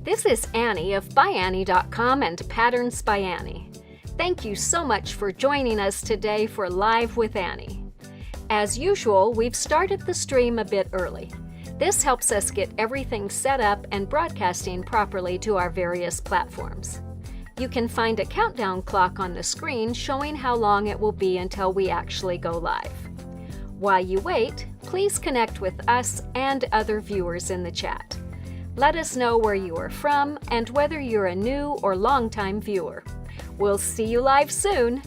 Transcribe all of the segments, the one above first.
This is Annie of ByAnnie.com and Patterns by Annie. Thank you so much for joining us today for Live with Annie. As usual, we've started the stream a bit early. This helps us get everything set up and broadcasting properly to our various platforms. You can find a countdown clock on the screen showing how long it will be until we actually go live. While you wait, please connect with us and other viewers in the chat. Let us know where you are from and whether you're a new or longtime viewer. We'll see you live soon!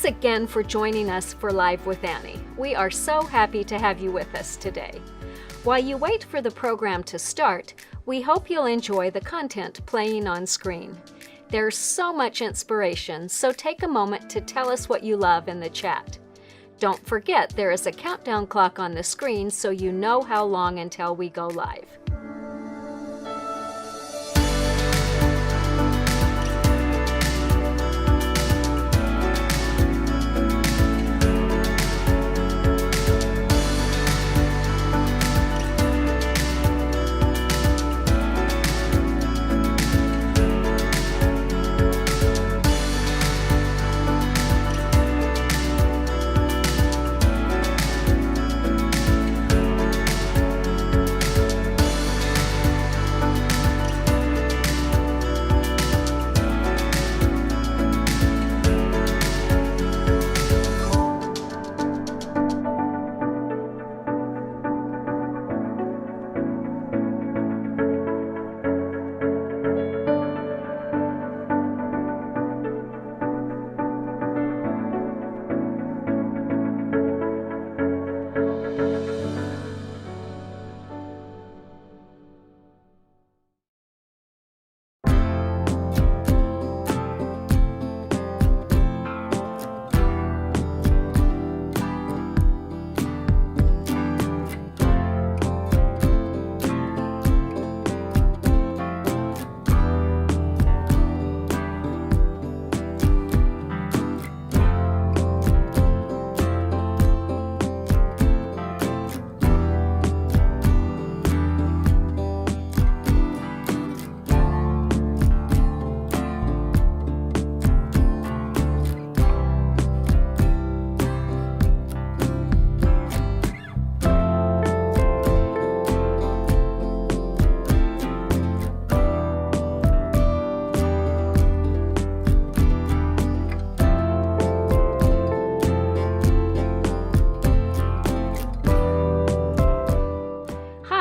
Thanks again for joining us for Live with Annie. We are so happy to have you with us today. While you wait for the program to start, we hope you'll enjoy the content playing on screen. There's so much inspiration, so take a moment to tell us what you love in the chat. Don't forget there is a countdown clock on the screen so you know how long until we go live.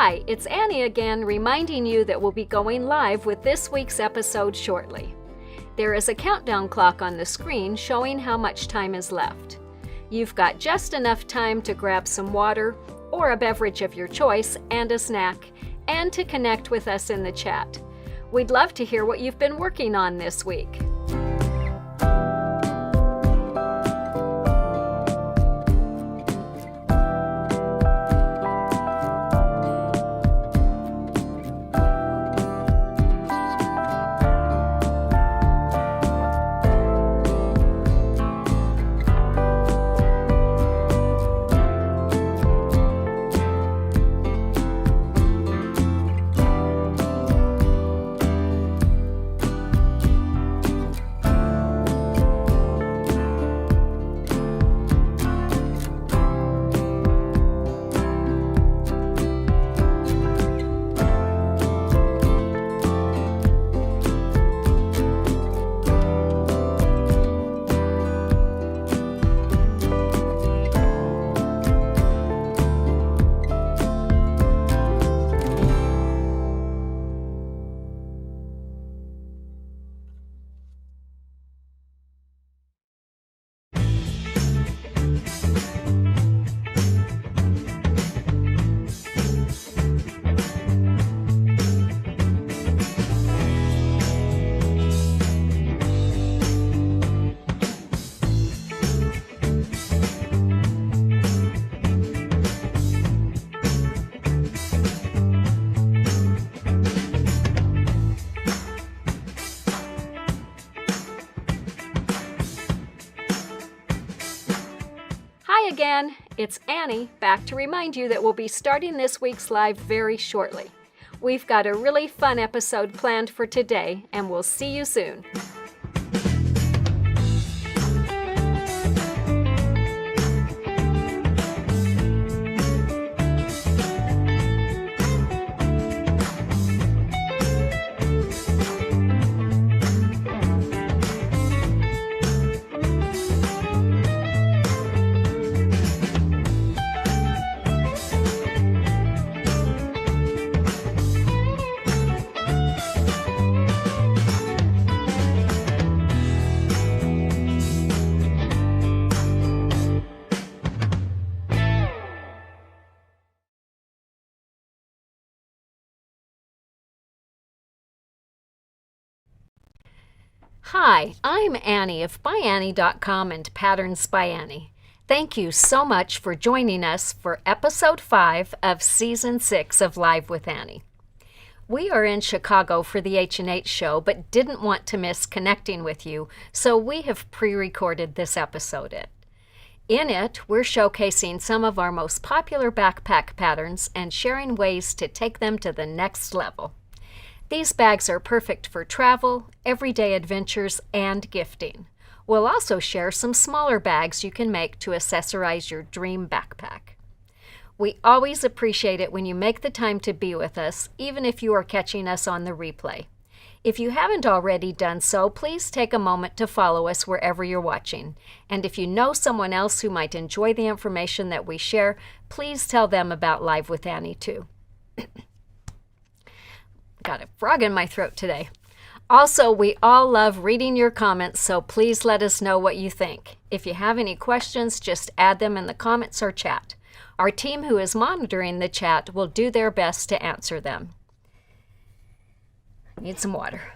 Hi, it's Annie again, reminding you that we'll be going live with this week's episode shortly. There is a countdown clock on the screen showing how much time is left. You've got just enough time to grab some water or a beverage of your choice and a snack, and to connect with us in the chat. We'd love to hear what you've been working on this week. Hi again, it's Annie, back to remind you that we'll be starting this week's live very shortly. We've got a really fun episode planned for today, and we'll see you soon. Hi, I'm Annie of ByAnnie.com and Patterns by Annie. Thank you so much for joining us for Episode 5 of Season 6 of Live with Annie. We are in Chicago for the H&H show, but didn't want to miss connecting with you, so we have pre-recorded this episode. In it, we're showcasing some of our most popular backpack patterns and sharing ways to take them to the next level. These bags are perfect for travel, everyday adventures, and gifting. We'll also share some smaller bags you can make to accessorize your dream backpack. We always appreciate it when you make the time to be with us, even if you are catching us on the replay. If you haven't already done so, please take a moment to follow us wherever you're watching. And if you know someone else who might enjoy the information that we share, please tell them about Live with Annie too. Got a frog in my throat today. Also, we all love reading your comments, so please let us know what you think. If you have any questions, just add them in the comments or chat. Our team who is monitoring the chat will do their best to answer them. Need some water.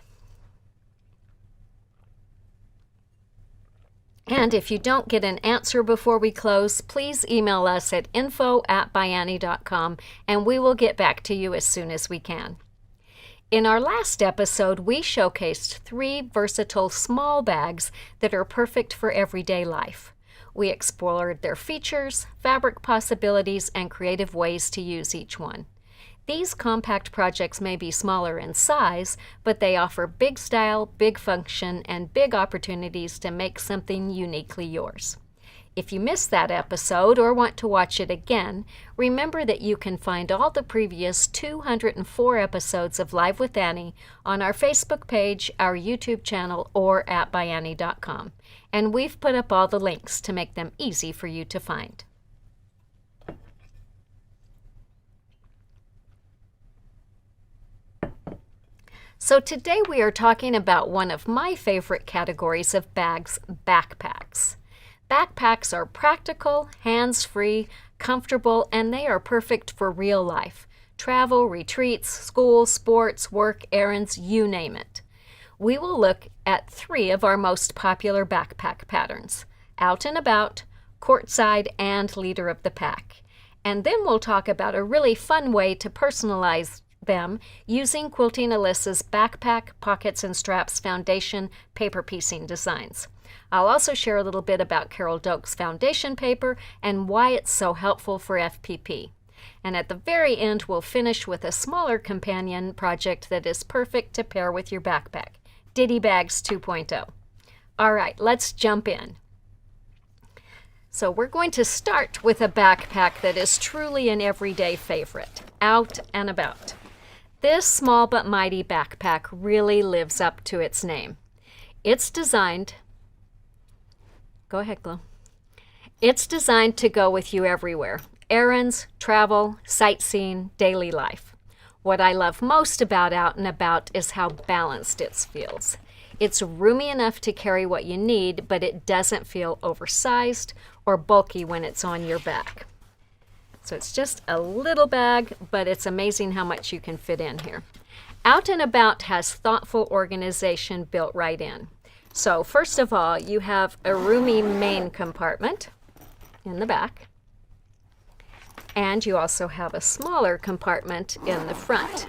And if you don't get an answer before we close, please email us at info@ByAnnie.com and we will get back to you as soon as we can. In our last episode, we showcased 3 versatile small bags that are perfect for everyday life. We explored their features, fabric possibilities, and creative ways to use each one. These compact projects may be smaller in size, but they offer big style, big function, and big opportunities to make something uniquely yours. If you missed that episode or want to watch it again, remember that you can find all the previous 204 episodes of Live with Annie on our Facebook page, our YouTube channel, or at ByAnnie.com. And we've put up all the links to make them easy for you to find. So today we are talking about one of my favorite categories of bags, backpacks. Backpacks are practical, hands-free, comfortable, and they are perfect for real life. Travel, retreats, school, sports, work, errands, you name it. We will look at 3 of our most popular backpack patterns: Out and About, Courtside, and Leader of the Pack. And then we'll talk about a really fun way to personalize them using Quilting Alyssa's Backpack, Pockets, and Straps Foundation paper piecing designs. I'll also share a little bit about Carol Doak's foundation paper and why it's so helpful for FPP. And at the very end, we'll finish with a smaller companion project that is perfect to pair with your backpack, Ditty Bags 2.0. All right, let's jump in. So we're going to start with a backpack that is truly an everyday favorite, Out and About. This small but mighty backpack really lives up to its name. It's designed, go ahead, Glo. It's designed to go with you everywhere. Errands, travel, sightseeing, daily life. What I love most about Out and About is how balanced it feels. It's roomy enough to carry what you need, but it doesn't feel oversized or bulky when it's on your back. So it's just a little bag, but it's amazing how much you can fit in here. Out and About has thoughtful organization built right in. So first of all, you have a roomy main compartment in the back. And you also have a smaller compartment in the front.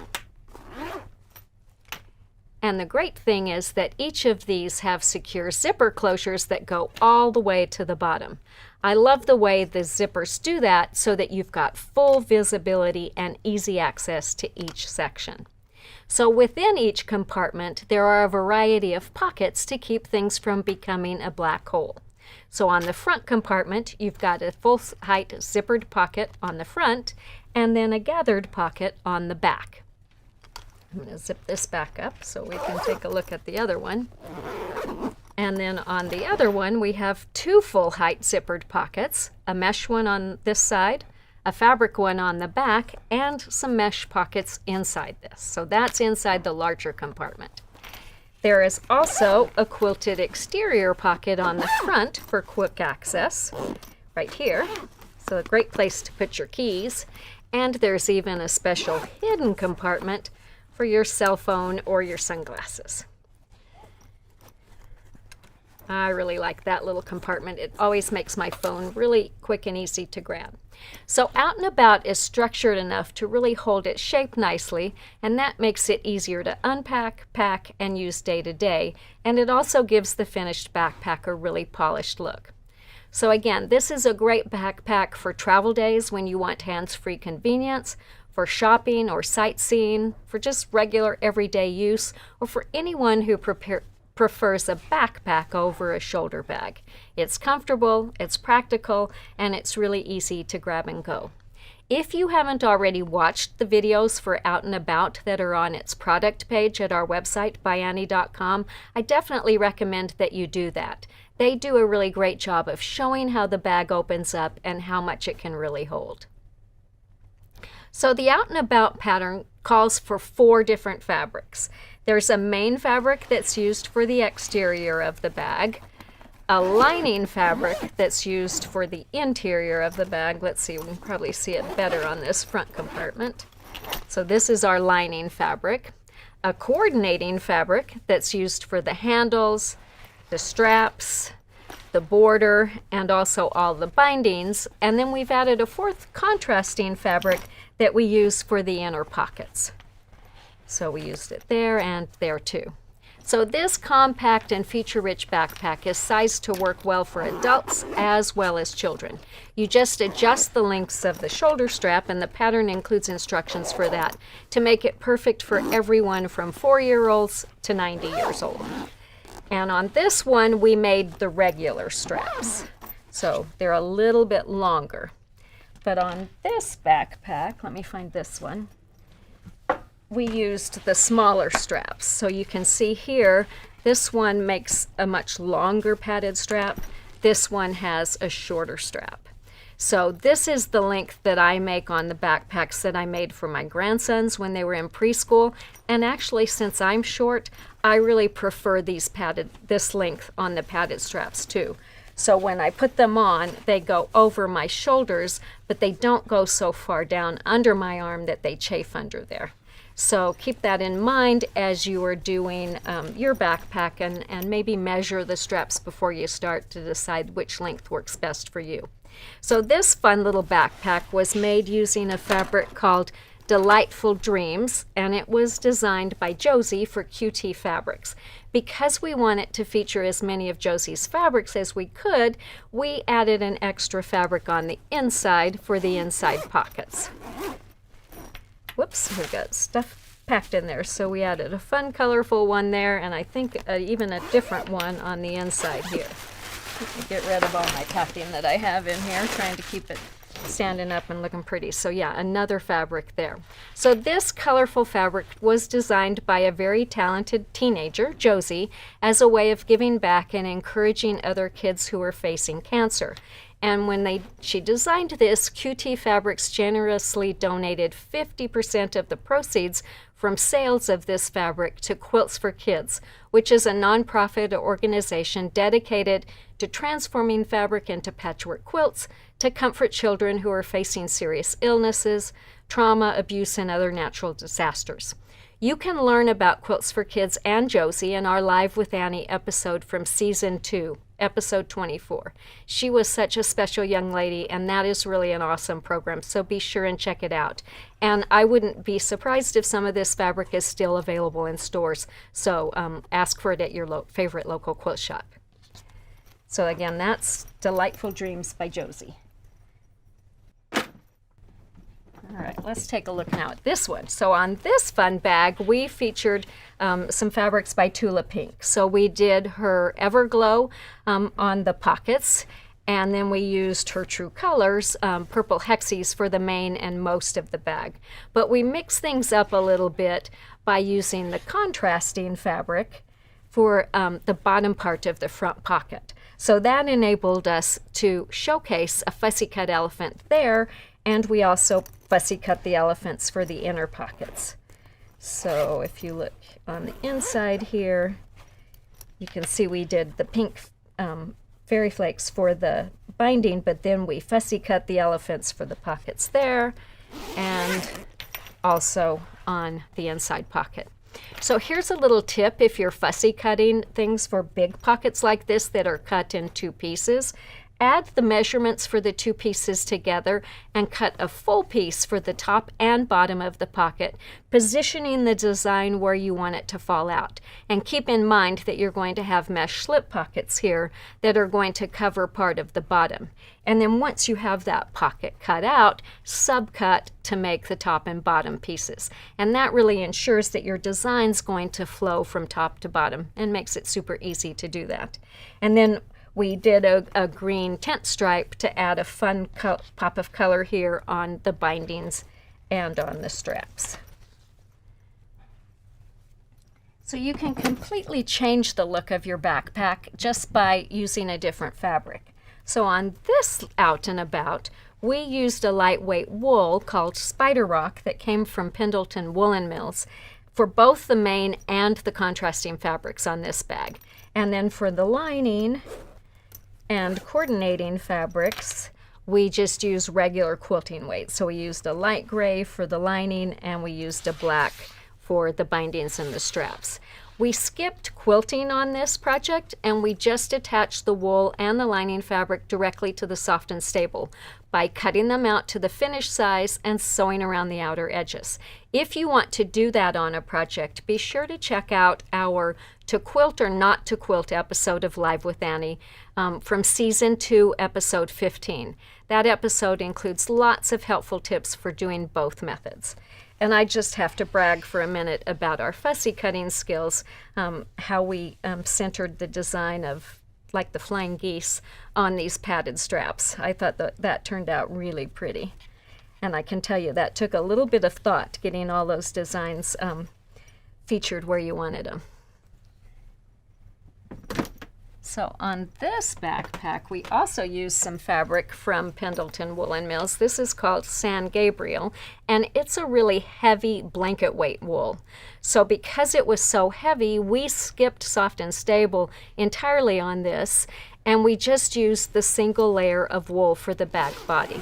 And the great thing is that each of these have secure zipper closures that go all the way to the bottom. I love the way the zippers do that so that you've got full visibility and easy access to each section. So within each compartment, there are a variety of pockets to keep things from becoming a black hole. So on the front compartment, you've got a full height zippered pocket on the front and then a gathered pocket on the back. I'm going to zip this back up so we can take a look at the other one. And then on the other one, we have 2 full height zippered pockets, a mesh one on this side, a fabric one on the back, and some mesh pockets inside this. So that's inside the larger compartment. There is also a quilted exterior pocket on the front for quick access, right here. So a great place to put your keys. And there's even a special hidden compartment for your cell phone or your sunglasses. I really like that little compartment. It always makes my phone really quick and easy to grab. So Out and About is structured enough to really hold its shape nicely, and that makes it easier to unpack, pack, and use day to day. And it also gives the finished backpack a really polished look. So again, this is a great backpack for travel days when you want hands-free convenience, for shopping or sightseeing, for just regular everyday use, or for anyone who prefers a backpack over a shoulder bag. It's comfortable, it's practical, and it's really easy to grab and go. If you haven't already watched the videos for Out and About that are on its product page at our website, ByAnnie.com, I definitely recommend that you do that. They do a really great job of showing how the bag opens up and how much it can really hold. So the Out and About pattern calls for 4 different fabrics. There's a main fabric that's used for the exterior of the bag, a lining fabric that's used for the interior of the bag. Let's see, we can probably see it better on this front compartment. So this is our lining fabric, a coordinating fabric that's used for the handles, the straps, the border, and also all the bindings. And then we've added a 4th contrasting fabric that we use for the inner pockets. So we used it there and there too. So this compact and feature-rich backpack is sized to work well for adults as well as children. You just adjust the lengths of the shoulder strap, and the pattern includes instructions for that to make it perfect for everyone from 4-year-olds to 90 years old. And on this one, we made the regular straps. So they're a little bit longer. But on this backpack, let me find this one, we used the smaller straps. So you can see here, this one makes a much longer padded strap. This one has a shorter strap. So this is the length that I make on the backpacks that I made for my grandsons when they were in preschool. And actually, since I'm short, I really prefer this length on the padded straps too. So when I put them on, they go over my shoulders, but they don't go so far down under my arm that they chafe under there. So keep that in mind as you are doing your backpack, and maybe measure the straps before you start to decide which length works best for you. So this fun little backpack was made using a fabric called Delightful Dreams, and it was designed by Josie for QT Fabrics. Because we wanted to feature as many of Josie's fabrics as we could, we added an extra fabric on the inside for the inside pockets. Whoops, we've got stuff packed in there, so we added a fun, colorful one there, and I think even a different one on the inside here. Let me get rid of all my packing that I have in here, trying to keep it standing up and looking pretty. So yeah, another fabric there. So this colorful fabric was designed by a very talented teenager, Josie, as a way of giving back and encouraging other kids who are facing cancer. And when she designed this, QT Fabrics generously donated 50% of the proceeds from sales of this fabric to Quilts for Kids, which is a nonprofit organization dedicated to transforming fabric into patchwork quilts to comfort children who are facing serious illnesses, trauma, abuse, and other natural disasters. You can learn about Quilts for Kids and Josie in our Live with Annie episode from Season 2, episode 24. She was such a special young lady, and that is really an awesome program, so be sure and check it out. And I wouldn't be surprised if some of this fabric is still available in stores, so ask for it at your favorite local quilt shop. So again, that's Delightful Dreams by Josie. All right, let's take a look now at this one. So on this fun bag, we featured some fabrics by Tula Pink. So we did her Everglow on the pockets, and then we used her True Colors, Purple Hexies, for the main and most of the bag. But we mixed things up a little bit by using the contrasting fabric for the bottom part of the front pocket. So that enabled us to showcase a fussy cut elephant there, and we also fussy cut the elephants for the inner pockets. So if you look on the inside here, you can see we did the pink fairy flakes for the binding, but then we fussy cut the elephants for the pockets there, and also on the inside pocket. So here's a little tip if you're fussy cutting things for big pockets like this that are cut in two pieces. Add the measurements for the two pieces together and cut a full piece for the top and bottom of the pocket, positioning the design where you want it to fall out. And keep in mind that you're going to have mesh slip pockets here that are going to cover part of the bottom. And then once you have that pocket cut out, subcut to make the top and bottom pieces. And that really ensures that your design's going to flow from top to bottom and makes it super easy to do that. And then we did a green tent stripe to add a fun pop of color here on the bindings and on the straps. So you can completely change the look of your backpack just by using a different fabric. So on this Out and About, we used a lightweight wool called Spider Rock that came from Pendleton Woolen Mills for both the main and the contrasting fabrics on this bag. And then for the lining and coordinating fabrics, we just use regular quilting weight. So we used a light gray for the lining, and we used a black for the bindings and the straps. We skipped quilting on this project, and we just attached the wool and the lining fabric directly to the Soft and Stable by cutting them out to the finished size and sewing around the outer edges. If you want to do that on a project, be sure to check out our To Quilt or Not to Quilt episode of Live with Annie from Season 2, Episode 15. That episode includes lots of helpful tips for doing both methods. And I just have to brag for a minute about our fussy cutting skills, how we centered the design of like the flying geese on these padded straps. I thought that turned out really pretty. And I can tell you that took a little bit of thought getting all those designs featured where you wanted them. So on this backpack, we also used some fabric from Pendleton Woolen Mills. This is called San Gabriel, and it's a really heavy blanket weight wool. So because it was so heavy, we skipped soft and stable entirely on this, and we just used the single layer of wool for the back body.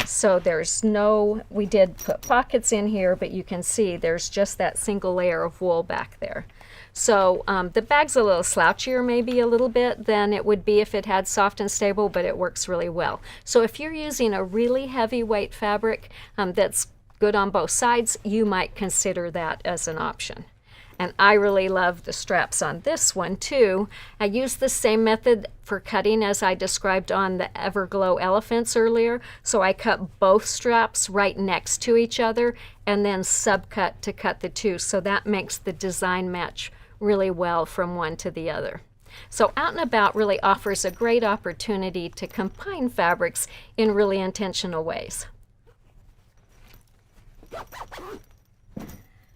So there's no, we did put pockets in here, but you can see there's just that single layer of wool back there. So the bag's a little slouchier maybe a little bit than it would be if it had soft and stable, but it works really well. So if you're using a really heavyweight fabric that's good on both sides, you might consider that as an option. And I really love the straps on this one too. I used the same method for cutting as I described on the Everglow elephants earlier. So I cut both straps right next to each other and then subcut to cut the two. So that makes the design match really well from one to the other. So Out and About really offers a great opportunity to combine fabrics in really intentional ways.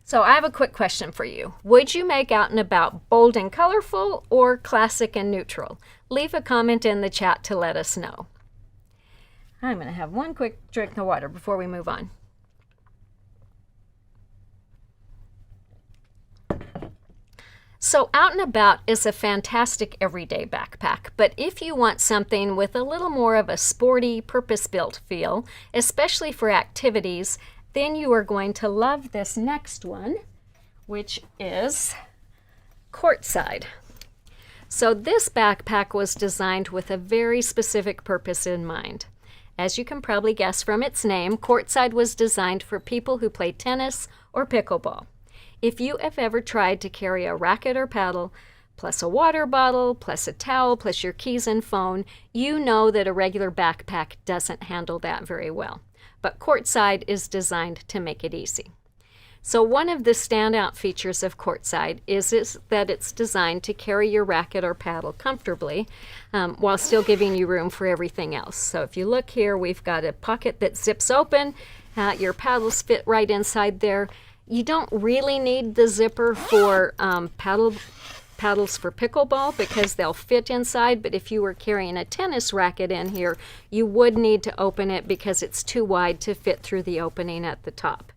So I have a quick question for you. Would you make Out and About bold and colorful or classic and neutral? Leave a comment in the chat to let us know. I'm going to have one quick drink of water before we move on. So Out and About is a fantastic everyday backpack, but if you want something with a little more of a sporty, purpose-built feel, especially for activities, then you are going to love this next one, which is Courtside. So this backpack was designed with a very specific purpose in mind. As you can probably guess from its name, Courtside was designed for people who play tennis or pickleball. If you have ever tried to carry a racket or paddle, plus a water bottle, plus a towel, plus your keys and phone, you know that a regular backpack doesn't handle that very well. But Courtside is designed to make it easy. So one of the standout features of Courtside is that it's designed to carry your racket or paddle comfortably while still giving you room for everything else. So if you look here, we've got a pocket that zips open. Your paddles fit right inside there. You don't really need the zipper for paddles for pickleball because they'll fit inside, but if you were carrying a tennis racket in here, you would need to open it because it's too wide to fit through the opening at the top.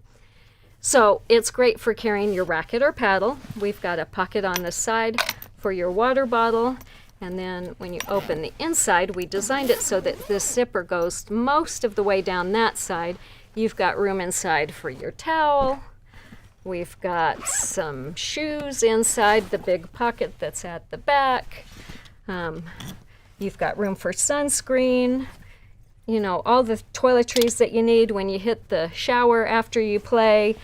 So it's great for carrying your racket or paddle. We've got a pocket on the side for your water bottle, and then when you open the inside, we designed it so that this zipper goes most of the way down that side. You've got room inside for your towel. We've got some shoes inside the big pocket that's at the back. You've got room for sunscreen. You know, all the toiletries that you need when you hit the shower after you play.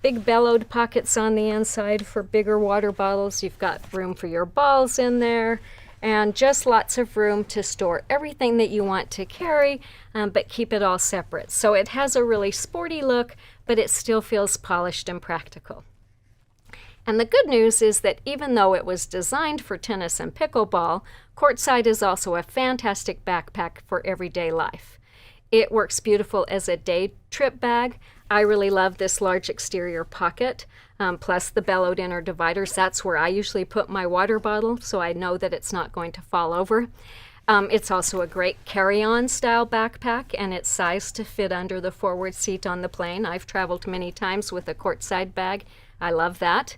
Big bellowed pockets on the inside for bigger water bottles. You've got room for your balls in there. And just lots of room to store everything that you want to carry, but keep it all separate. So it has a really sporty look, but it still feels polished and practical. And the good news is that even though it was designed for tennis and pickleball, Courtside is also a fantastic backpack for everyday life. It works beautiful as a day trip bag. I really love this large exterior pocket, plus the bellowed inner dividers. That's where I usually put my water bottle, so I know that it's not going to fall over. It's also a great carry-on style backpack, and it's sized to fit under the forward seat on the plane. I've traveled many times with a Courtside bag. I love that.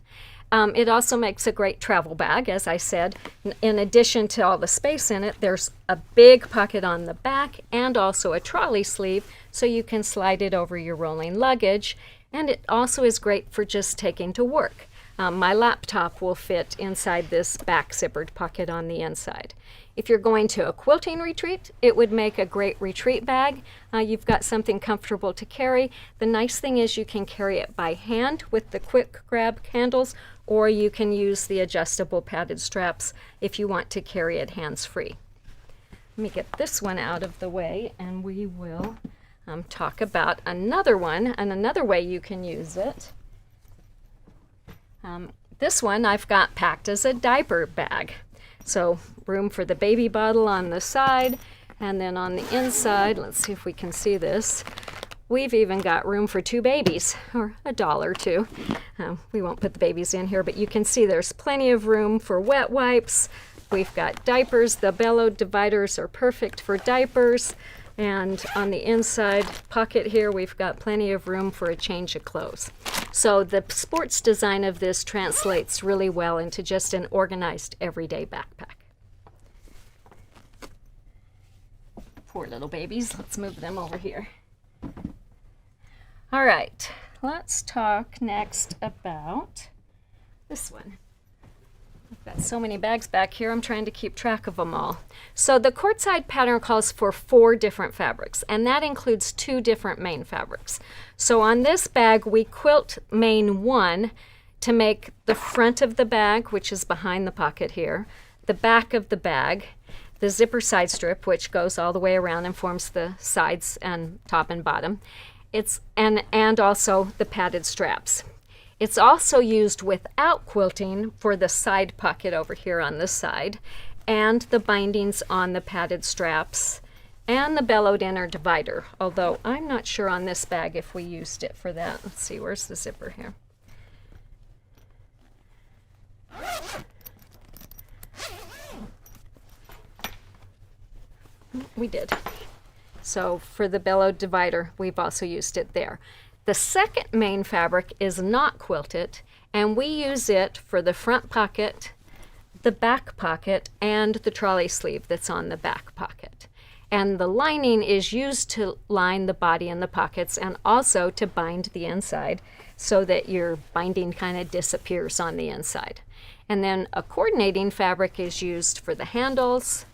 It also makes a great travel bag, as I said. In addition to all the space in it, there's a big pocket on the back and also a trolley sleeve, so you can slide it over your rolling luggage. And it also is great for just taking to work. My laptop will fit inside this back zippered pocket on the inside. If you're going to a quilting retreat, it would make a great retreat bag. You've got something comfortable to carry. The nice thing is you can carry it by hand with the quick grab handles, or you can use the adjustable padded straps if you want to carry it hands-free. Let me get this one out of the way, and we will talk about another one and another way you can use it. This one I've got packed as a diaper bag. So room for the baby bottle on the side, and then on the inside, let's see if we can see this, we've even got room for 2 babies, or a doll or 2. We won't put the babies in here, but you can see there's plenty of room for wet wipes, we've got diapers. The bellowed dividers are perfect for diapers. And on the inside pocket here, we've got plenty of room for a change of clothes. So the sports design of this translates really well into just an organized everyday backpack. Poor little babies. Let's move them over here. All right, let's talk next about this one. I've got so many bags back here, I'm trying to keep track of them all. So the Courtside pattern calls for 4 different fabrics, and that includes 2 different main fabrics. So on this bag, we quilt main 1 to make the front of the bag, which is behind the pocket here, the back of the bag, the zipper side strip, which goes all the way around and forms the sides and top and bottom. And also the padded straps. It's also used without quilting for the side pocket over here on this side, and the bindings on the padded straps, and the bellowed inner divider, although I'm not sure on this bag if we used it for that. Let's see, where's the zipper here? We did. So for the bellowed divider, we've also used it there. The second main fabric is not quilted, and we use it for the front pocket, the back pocket, and the trolley sleeve that's on the back pocket. And the lining is used to line the body and the pockets, and also to bind the inside so that your binding kind of disappears on the inside. And then a coordinating fabric is used for the handles,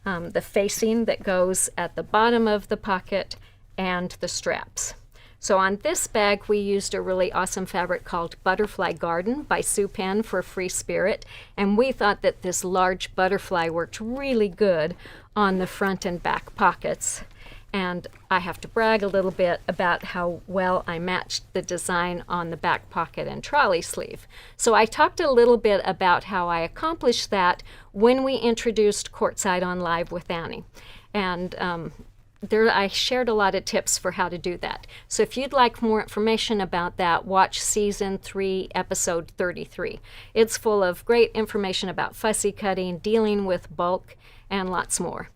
the facing that goes at the bottom of the pocket, and the straps. So on this bag, we used a really awesome fabric called Butterfly Garden by Sue Penn for Free Spirit, and we thought that this large butterfly worked really good on the front and back pockets. And I have to brag a little bit about how well I matched the design on the back pocket and trolley sleeve. So I talked a little bit about how I accomplished that when we introduced Courtside on Live with Annie. And I shared a lot of tips for how to do that. So if you'd like more information about that, watch Season 3, Episode 33. It's full of great information about fussy cutting, dealing with bulk, and lots more.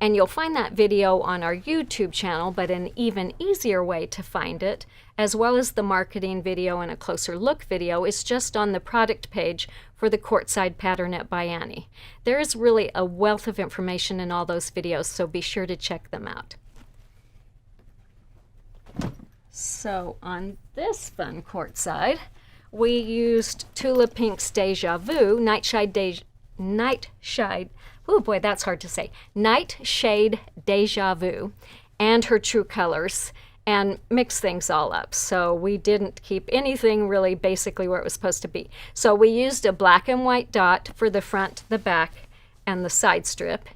And you'll find that video on our YouTube channel, but an even easier way to find it, as well as the marketing video and a closer look video, is just on the product page for the Courtside pattern at ByAnnie. There is really a wealth of information in all those videos, so be sure to check them out. So on this fun Courtside, we used Tula Pink's Deja Vu, Nightshade oh boy, that's hard to say, Nightshade Deja Vu, and her true colors, and mix things all up. So we didn't keep anything really basically where it was supposed to be. So we used a black and white dot for the front, the back, and the side strip.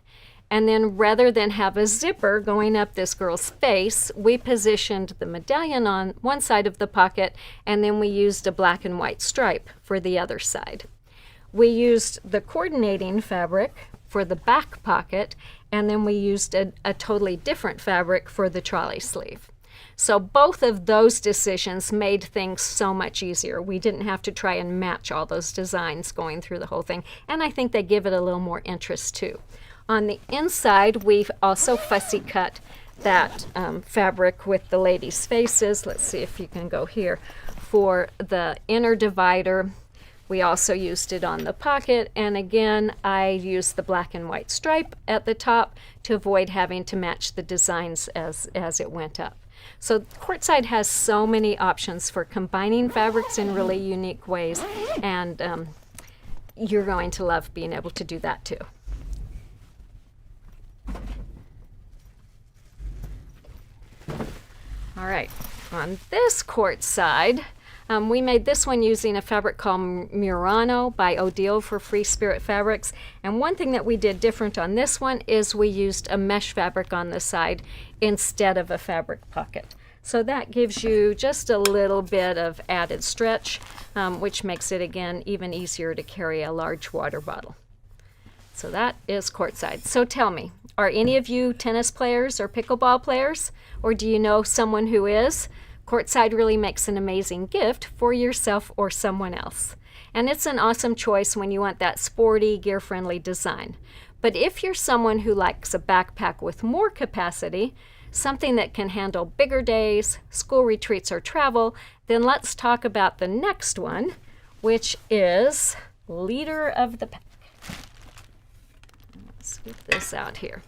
And then rather than have a zipper going up this girl's face, we positioned the medallion on one side of the pocket, and then we used a black and white stripe for the other side. We used the coordinating fabric for the back pocket, and then we used a totally different fabric for the trolley sleeve. So both of those decisions made things so much easier. We didn't have to try and match all those designs going through the whole thing, and I think they give it a little more interest too. On the inside, we've also fussy cut that fabric with the ladies' faces. Let's see if you can go here. For the inner divider, we also used it on the pocket, and again, I used the black and white stripe at the top to avoid having to match the designs as it went up. So Courtside has so many options for combining fabrics in really unique ways, and you're going to love being able to do that too. All right, on this Courtside, we made this one using a fabric called Murano by Odile for Free Spirit Fabrics. And one thing that we did different on this one is we used a mesh fabric on the side instead of a fabric pocket. So that gives you just a little bit of added stretch, which makes it, again, even easier to carry a large water bottle. So that is Courtside. So tell me, are any of you tennis players or pickleball players? Or do you know someone who is? Courtside really makes an amazing gift for yourself or someone else. and it's an awesome choice when you want that sporty, gear-friendly design. But if you're someone who likes a backpack with more capacity, something that can handle bigger days, school retreats, or travel, then let's talk about the next one, which is Leader of the Pack. Let's get this out here.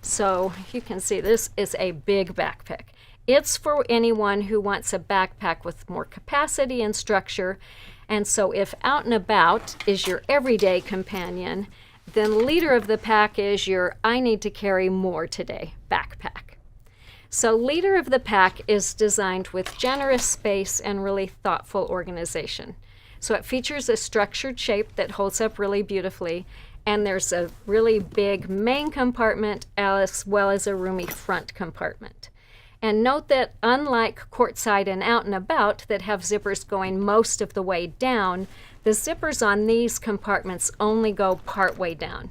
So you can see this is a big backpack. It's for anyone who wants a backpack with more capacity and structure. And so if Out and About is your everyday companion, then Leader of the Pack is your I need to carry more today backpack. So Leader of the Pack is designed with generous space and really thoughtful organization. So it features a structured shape that holds up really beautifully, and there's a really big main compartment as well as a roomy front compartment. And note that unlike Courtside and Out and About that have zippers going most of the way down, the zippers on these compartments only go part way down.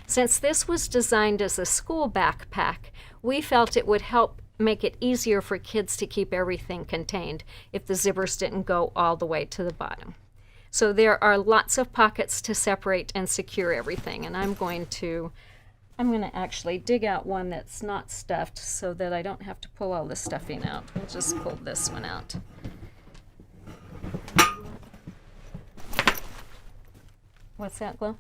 Since this was designed as a school backpack, we felt it would help make it easier for kids to keep everything contained if the zippers didn't go all the way to the bottom. So there are lots of pockets to separate and secure everything, and I'm going to actually dig out one that's not stuffed so that I don't have to pull all the stuffing out. We'll just pull this one out. What's that, Glo?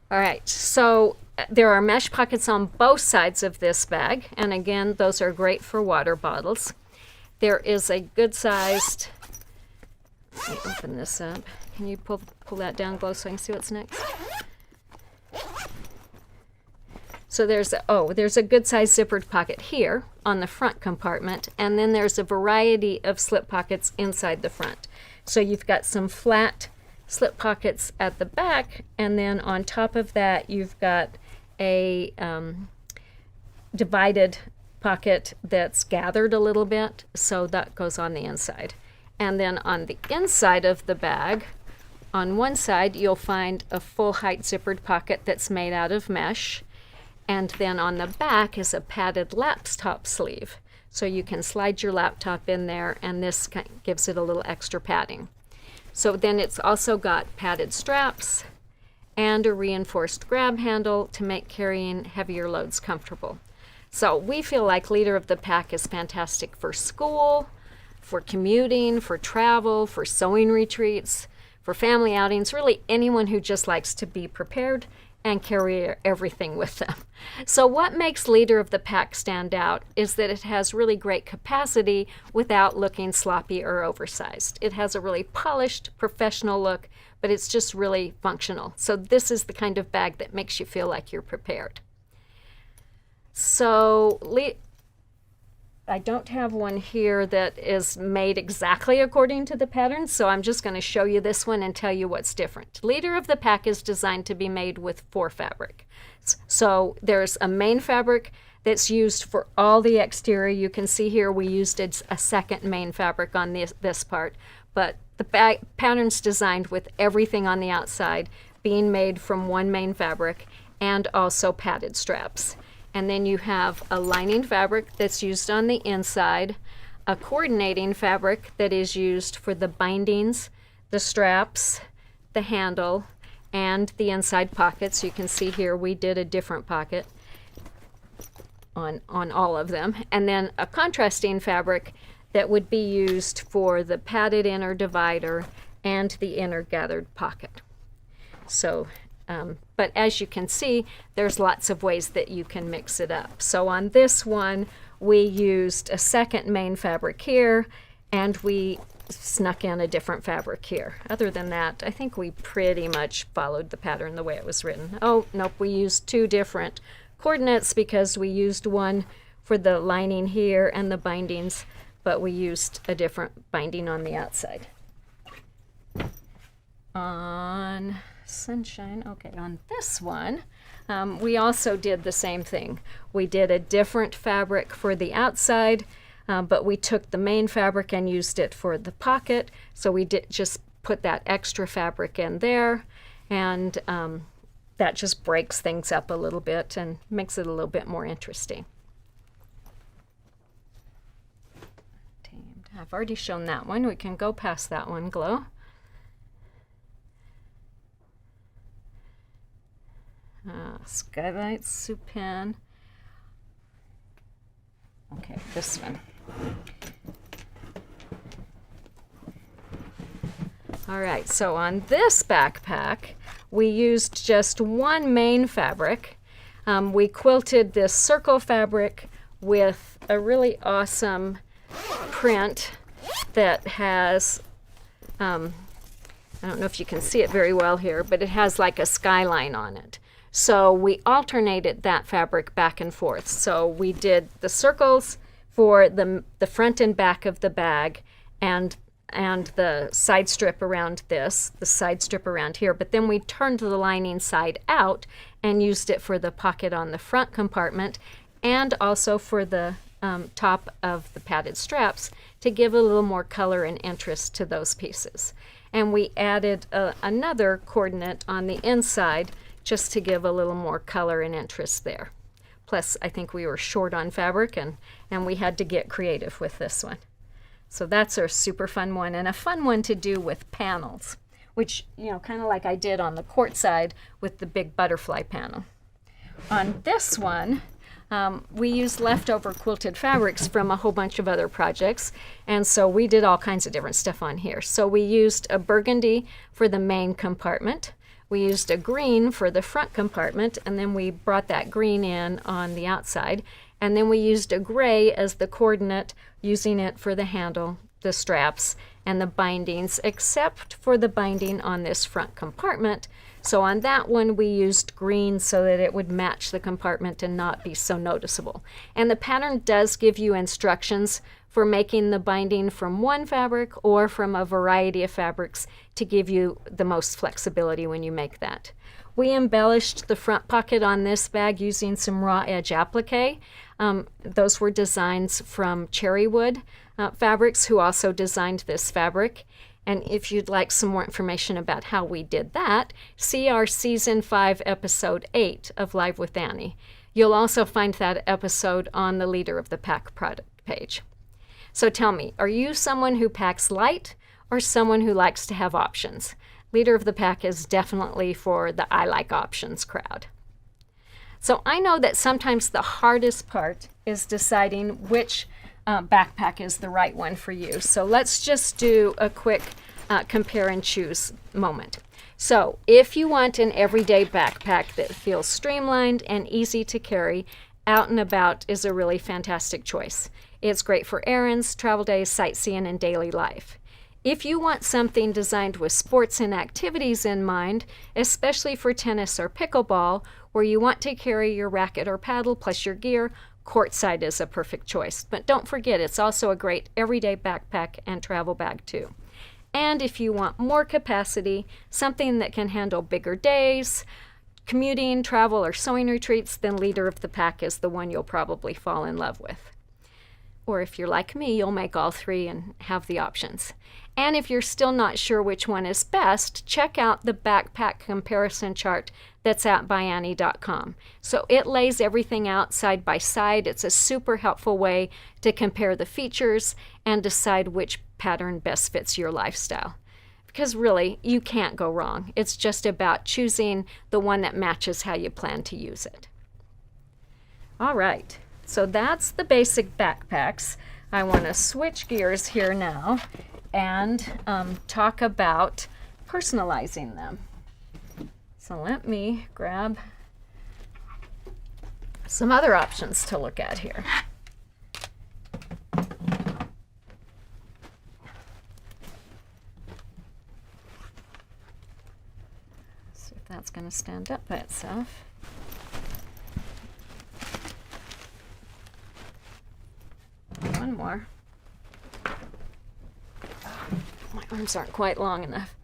All right, so there are mesh pockets on both sides of this bag, and again, those are great for water bottles. There is a good-sized, let me open this up. Can you pull that down, Glo, so I can see what's next? So there's a good-sized zippered pocket here on the front compartment, and then there's a variety of slip pockets inside the front. So you've got some flat slip pockets at the back, and then on top of that you've got a divided pocket that's gathered a little bit, so that goes on the inside. And then on the inside of the bag, on one side you'll find a full height zippered pocket that's made out of mesh, and then on the back is a padded laptop sleeve. So you can slide your laptop in there, and this gives it a little extra padding. So then it's also got padded straps and a reinforced grab handle to make carrying heavier loads comfortable. So we feel like Leader of the Pack is fantastic for school, for commuting, for travel, for sewing retreats, for family outings, really anyone who just likes to be prepared and carry everything with them. So what makes Leader of the Pack stand out is that it has really great capacity without looking sloppy or oversized. It has a really polished, professional look, but it's just really functional. So this is the kind of bag that makes you feel like you're prepared. So I don't have one here that is made exactly according to the pattern, so I'm just going to show you this one and tell you what's different. Leader of the Pack is designed to be made with 4 fabric. So there's a main fabric that's used for all the exterior. You can see here we used a second main fabric on this part, but the pattern's designed with everything on the outside being made from one main fabric and also padded straps. And then you have a lining fabric that's used on the inside, a coordinating fabric that is used for the bindings, the straps, the handle, and the inside pockets. You can see here we did a different pocket on all of them. And then a contrasting fabric that would be used for the padded inner divider and the inner gathered pocket. So but as you can see, there's lots of ways that you can mix it up. So on this one, we used a second main fabric here, and we snuck in a different fabric here. Other than that, I think we pretty much followed the pattern the way it was written. Oh, nope, we used 2 different coordinates because we used one for the lining here and the bindings, but we used a different binding on the outside. On Sunshine, okay, on this one, we also did the same thing. We did a different fabric for the outside, but we took the main fabric and used it for the pocket, so we did just put that extra fabric in there, and that just breaks things up a little bit and makes it a little bit more interesting. I've already shown that one. We can go past that one, Glow. Skylight, Supin. Okay, this one. All right, so on this backpack, we used just one main fabric. We quilted this circle fabric with a really awesome print that has, I don't know if you can see it very well here, but it has like a skyline on it. So we alternated that fabric back and forth. So we did the circles for the front and back of the bag and the side strip around this, the side strip around here, but then we turned the lining side out and used it for the pocket on the front compartment and also for the top of the padded straps to give a little more color and interest to those pieces. And we added another coordinate on the inside just to give a little more color and interest there. Plus, I think we were short on fabric and we had to get creative with this one. So that's our super fun one, and a fun one to do with panels, which, you know, kind of like I did on the Courtside with the big butterfly panel. On this one, we used leftover quilted fabrics from a whole bunch of other projects, and so we did all kinds of different stuff on here. So we used a burgundy for the main compartment. We used a green for the front compartment, and then we brought that green in on the outside. And then we used a gray as the coordinate, using it for the handle, the straps, and the bindings, except for the binding on this front compartment. So on that one, we used green so that it would match the compartment and not be so noticeable. And the pattern does give you instructions for making the binding from one fabric or from a variety of fabrics to give you the most flexibility when you make that. We embellished the front pocket on this bag using some raw edge applique. Those were designs from Cherrywood Fabrics, who also designed this fabric. And if you'd like some more information about how we did that, see our Season 5, Episode 8 of Live with Annie. You'll also find that episode on the Leader of the Pack product page. So tell me, are you someone who packs light or someone who likes to have options? Leader of the Pack is definitely for the I like options crowd. So I know that sometimes the hardest part is deciding which backpack is the right one for you. So let's just do a quick compare and choose moment. So if you want an everyday backpack that feels streamlined and easy to carry, Out and About is a really fantastic choice. It's great for errands, travel days, sightseeing, and daily life. If you want something designed with sports and activities in mind, especially for tennis or pickleball, where you want to carry your racket or paddle plus your gear, Courtside is a perfect choice. But don't forget, it's also a great everyday backpack and travel bag too. And if you want more capacity, something that can handle bigger days, commuting, travel, or sewing retreats, then Leader of the Pack is the one you'll probably fall in love with. Or if you're like me, you'll make all three and have the options. And if you're still not sure which one is best, check out the backpack comparison chart that's at ByAnnie.com. So it lays everything out side by side. It's a super helpful way to compare the features and decide which pattern best fits your lifestyle. Because really, you can't go wrong. It's just about choosing the one that matches how you plan to use it. All right. So that's the basic backpacks. I want to switch gears here now and talk about personalizing them. So let me grab some other options to look at here. See if that's going to stand up by itself. One more. My arms aren't quite long enough.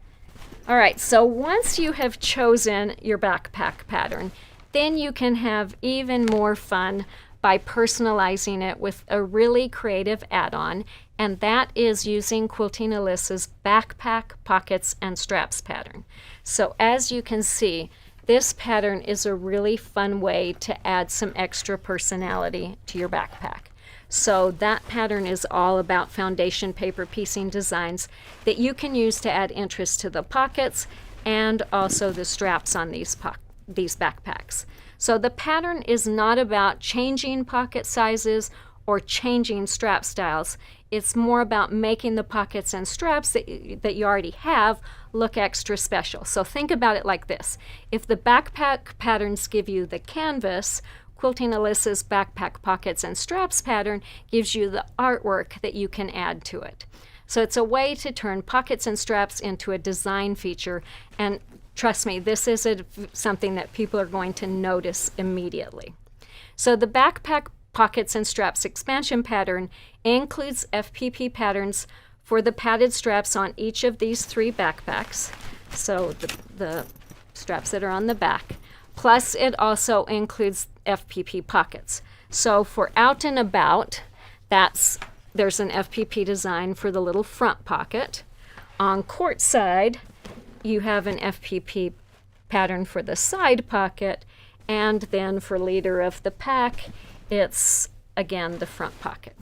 All right, so once you have chosen your backpack pattern, then you can have even more fun by personalizing it with a really creative add-on, and that is using Quilting Alyssa's backpack, pockets, and straps pattern. So as you can see, this pattern is a really fun way to add some extra personality to your backpack. So that pattern is all about foundation paper piecing designs that you can use to add interest to the pockets and also the straps on these backpacks. So the pattern is not about changing pocket sizes or changing strap styles. It's more about making the pockets and straps that you already have look extra special. So think about it like this. If the backpack patterns give you the canvas, Quilting Alyssa's backpack pockets and straps pattern gives you the artwork that you can add to it. So it's a way to turn pockets and straps into a design feature, and trust me, this is something that people are going to notice immediately. So the backpack pockets and straps expansion pattern includes FPP patterns for the padded straps on each of these 3 backpacks, so the straps that are on the back. Plus, it also includes FPP pockets. So for out and about, there's an FPP design for the little front pocket. On Courtside, you have an FPP pattern for the side pocket, and then for leader of the pack, it's again the front pocket.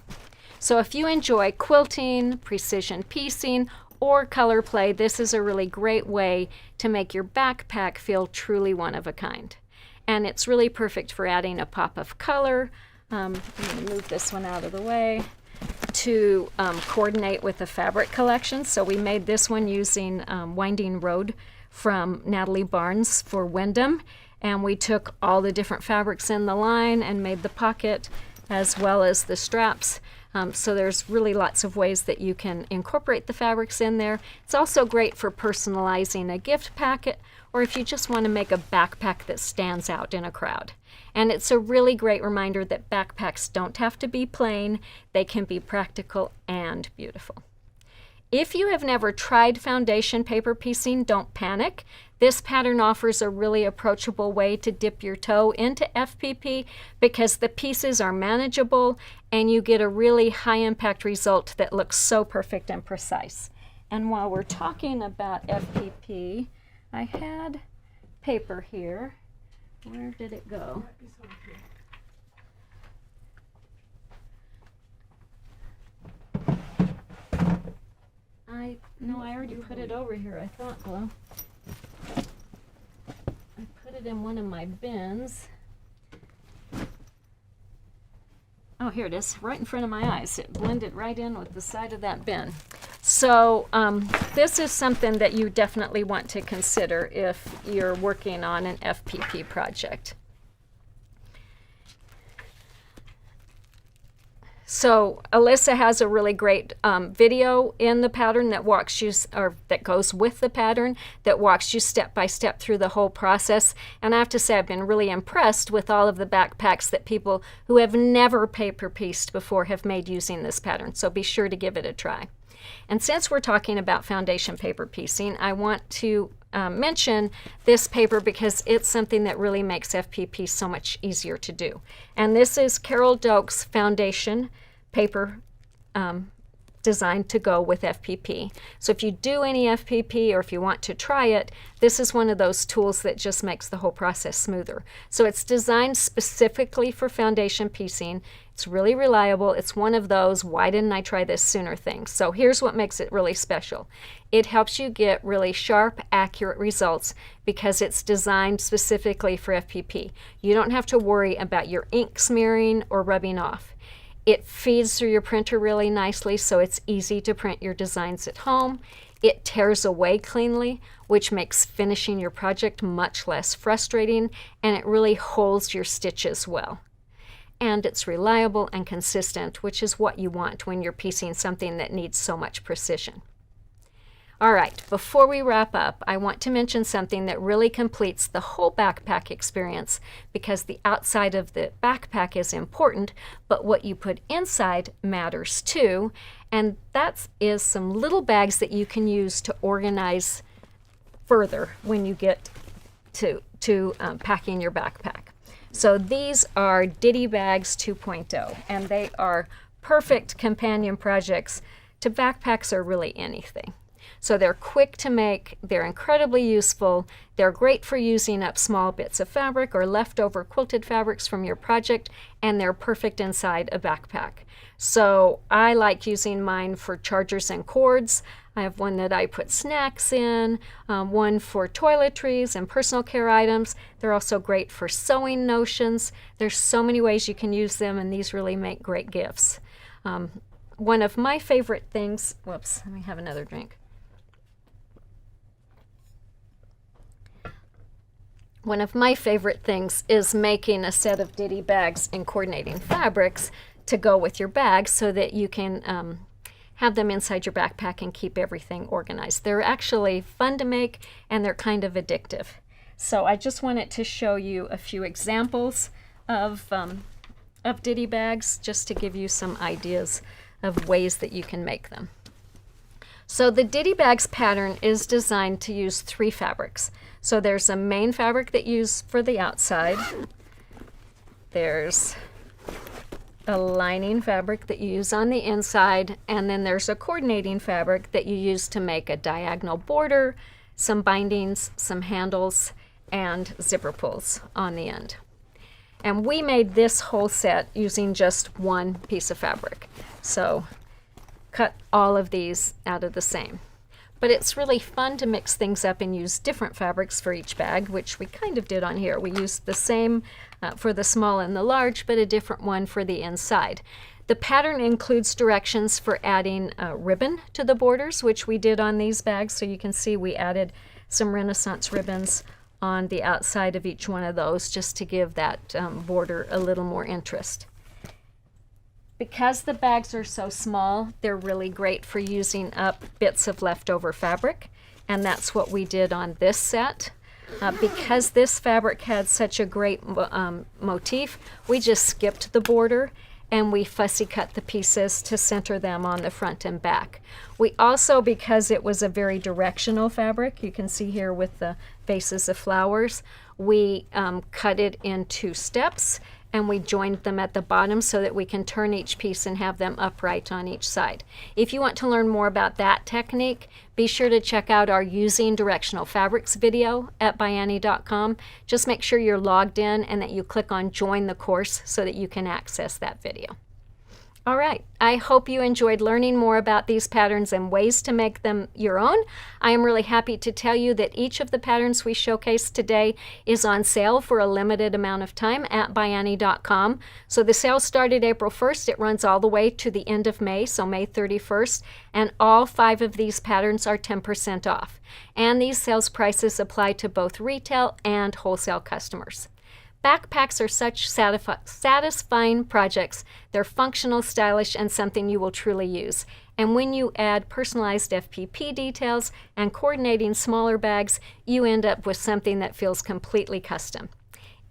So if you enjoy quilting, precision piecing, or color play, this is a really great way to make your backpack feel truly one of a kind. And it's really perfect for adding a pop of color. I'm going to move this one out of the way to coordinate with the fabric collection. So we made this one using Winding Road from Natalie Barnes for Wyndham. And we took all the different fabrics in the line and made the pocket as well as the straps. So there's really lots of ways that you can incorporate the fabrics in there. It's also great for personalizing a gift packet, or if you just want to make a backpack that stands out in a crowd. And it's a really great reminder that backpacks don't have to be plain. They can be practical and beautiful. If you have never tried foundation paper piecing, don't panic. This pattern offers a really approachable way to dip your toe into FPP because the pieces are manageable and you get a really high impact result that looks so perfect and precise. And while we're talking about FPP, I had paper here. Where did it go? I already put it over here, I thought. Well, I put it in one of my bins. Oh, here it is, right in front of my eyes. It blended right in with the side of that bin. So this is something that you definitely want to consider if you're working on an FPP project. So Alyssa has a really great video in the pattern that walks you, or that goes with the pattern, that walks you step by step through the whole process. And I have to say I've been really impressed with all of the backpacks that people who have never paper pieced before have made using this pattern. So be sure to give it a try. And since we're talking about foundation paper piecing, I want to mention this paper because it's something that really makes FPP so much easier to do. And this is Carol Doak's foundation paper designed to go with FPP. So if you do any FPP or if you want to try it, this is one of those tools that just makes the whole process smoother. So it's designed specifically for foundation piecing. It's really reliable. It's one of those why didn't I try this sooner things. So here's what makes it really special. It helps you get really sharp, accurate results because it's designed specifically for FPP. You don't have to worry about your ink smearing or rubbing off. It feeds through your printer really nicely, so it's easy to print your designs at home. It tears away cleanly, which makes finishing your project much less frustrating, and it really holds your stitches well. And it's reliable and consistent, which is what you want when you're piecing something that needs so much precision. All right, before we wrap up, I want to mention something that really completes the whole backpack experience because the outside of the backpack is important, but what you put inside matters too, and that is some little bags that you can use to organize further when you get to packing your backpack. So these are Ditty Bags 2.0, and they are perfect companion projects to backpacks or really anything. So they're quick to make, they're incredibly useful, they're great for using up small bits of fabric or leftover quilted fabrics from your project, and they're perfect inside a backpack. So I like using mine for chargers and cords. I have one that I put snacks in, one for toiletries and personal care items. They're also great for sewing notions. There's so many ways you can use them, and these really make great gifts. One of my favorite things, whoops, let me have another drink. One of my favorite things is making a set of Ditty bags and coordinating fabrics to go with your bags so that you can have them inside your backpack and keep everything organized. They're actually fun to make, and they're kind of addictive. So I just wanted to show you a few examples of Ditty bags, just to give you some ideas of ways that you can make them. So the Ditty Bags pattern is designed to use 3 fabrics. So there's a main fabric that you use for the outside. There's a lining fabric that you use on the inside, and then there's a coordinating fabric that you use to make a diagonal border, some bindings, some handles, and zipper pulls on the end. And we made this whole set using just one piece of fabric. So cut all of these out of the same. But it's really fun to mix things up and use different fabrics for each bag, which we kind of did on here. We used the same for the small and the large, but a different one for the inside. The pattern includes directions for adding ribbon to the borders, which we did on these bags. So you can see we added some Renaissance ribbons on the outside of each one of those, just to give that border a little more interest. Because the bags are so small, they're really great for using up bits of leftover fabric, and that's what we did on this set. Because this fabric had such a great motif, we just skipped the border and we fussy cut the pieces to center them on the front and back. We also, because it was a very directional fabric, you can see here with the vases of flowers, we cut it in 2 steps, and we joined them at the bottom so that we can turn each piece and have them upright on each side. If you want to learn more about that technique, be sure to check out our Using Directional Fabrics video at ByAnnie.com. Just make sure you're logged in and that you click on Join the Course so that you can access that video. All right, I hope you enjoyed learning more about these patterns and ways to make them your own. I am really happy to tell you that each of the patterns we showcased today is on sale for a limited amount of time at ByAnnie.com. So the sale started April 1st. It runs all the way to the end of May, so May 31st, and all 5 of these patterns are 10% off. And these sales prices apply to both retail and wholesale customers. Backpacks are such satisfying projects. They're functional, stylish, and something you will truly use. And when you add personalized FPP details and coordinating smaller bags, you end up with something that feels completely custom.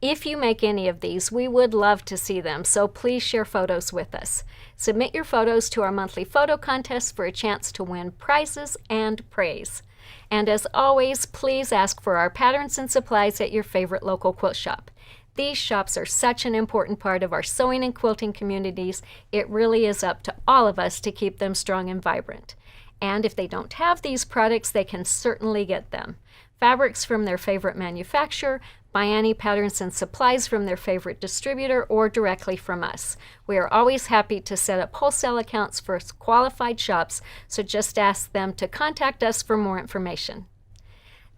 If you make any of these, we would love to see them, so please share photos with us. Submit your photos to our monthly photo contest for a chance to win prizes and praise. And as always, please ask for our patterns and supplies at your favorite local quilt shop. These shops are such an important part of our sewing and quilting communities. It really is up to all of us to keep them strong and vibrant. And if they don't have these products, they can certainly get them. Fabrics from their favorite manufacturer, ByAnnie patterns and supplies from their favorite distributor, or directly from us. We are always happy to set up wholesale accounts for qualified shops, so just ask them to contact us for more information.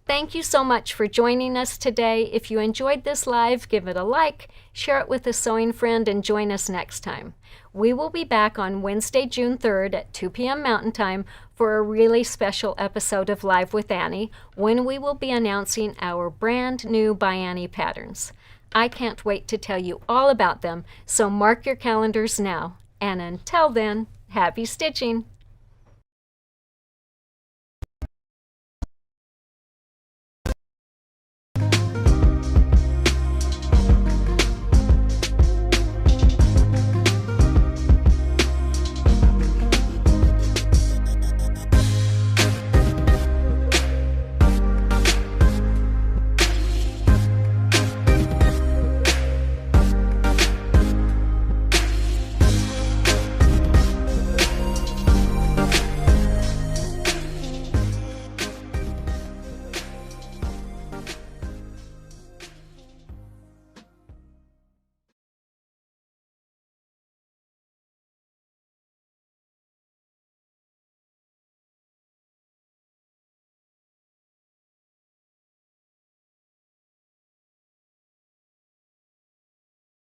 Thank you so much for joining us today. If you enjoyed this live, give it a like, share it with a sewing friend, and join us next time. We will be back on Wednesday, June 3rd at 2 p.m. Mountain Time for a really special episode of Live with Annie, when we will be announcing our brand new ByAnnie patterns. I can't wait to tell you all about them, so mark your calendars now. And until then, happy stitching!